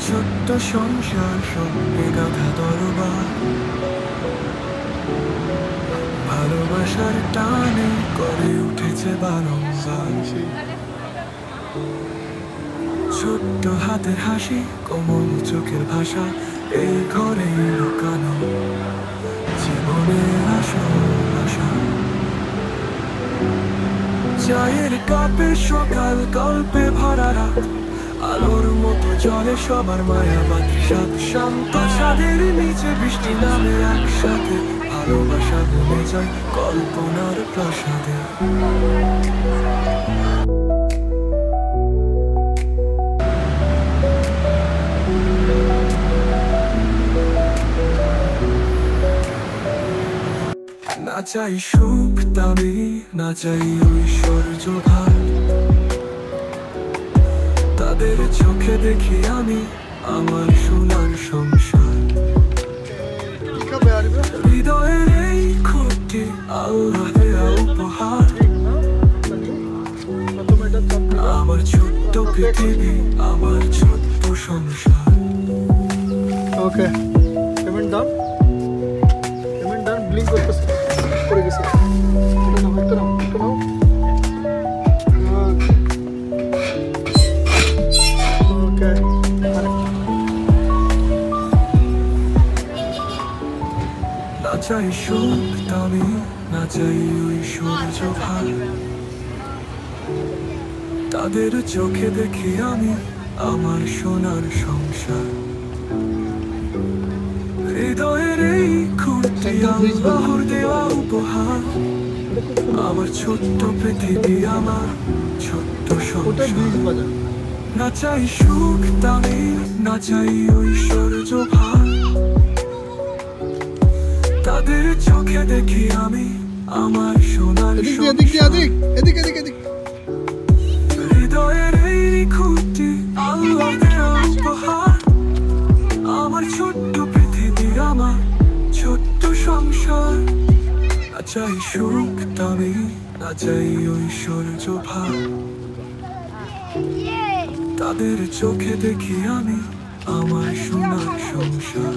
ছোট্ট সংসার স্বপ্নে গাঁথা দরবার, ভালোবাসার টানে করে উঠেছে বারংবার। ছোট্ট হাতের হাসি, কোমল চোখের ভাষা, এই ঘরে লুকানো জীবনের আসল আশা। চায়ের কাপে সকাল, গল্পে ভরা রাত, আলোর মতো জলে সবার মায়াবাদী সাত। শান্ত ছাদের নিচে বৃষ্টি নামে একসাথে, ভালোবাসা ভুলে যায় কল্পনার প্রাসাদে। না চাই সুখ দামি, না চাই ঐশ্বর্য ভার, তাদের চোখে দেখি আমি আমার সোনার সংসার। হৃদয়ের এই খুঁটি আল্লাহ দেয়া উপহার, আমার ছোট্ট পৃথিবী, আমার ছোট্ট সংসার। Okay, payment done, payment done. Blink করতেছে, করে গেছে। এটা নাও, এটা নাও, এটা নাও। ওকে, না চাই সুখ দামি, না চাই ঐশ্বর্য ভার, তাদের চোখে দেখি আমি আমার সোনার সংসার। হৃদয়ের এই খুঁটি আল্লাহর দেওয়া উপহার, আমার ছোট্ট পৃথিবী, আমার ছোট্ট সংসার। না চাই সুখ দামি, না চাই ঐশ্বর্য ভার, তাদের চোখে দেখি আমি আমার সোনার সংসার। হৃদয়ের এই খুঁটি আল্লাহ দেওয়া উপহার, আমার ছোট্ট পৃথিবী, আমার ছোট্ট সংসার। না চাই সুখ দামি, না চাই ঐশ্বর্য ভার, তাদের চোখে দেখি আমি আমার সোনার সংসার।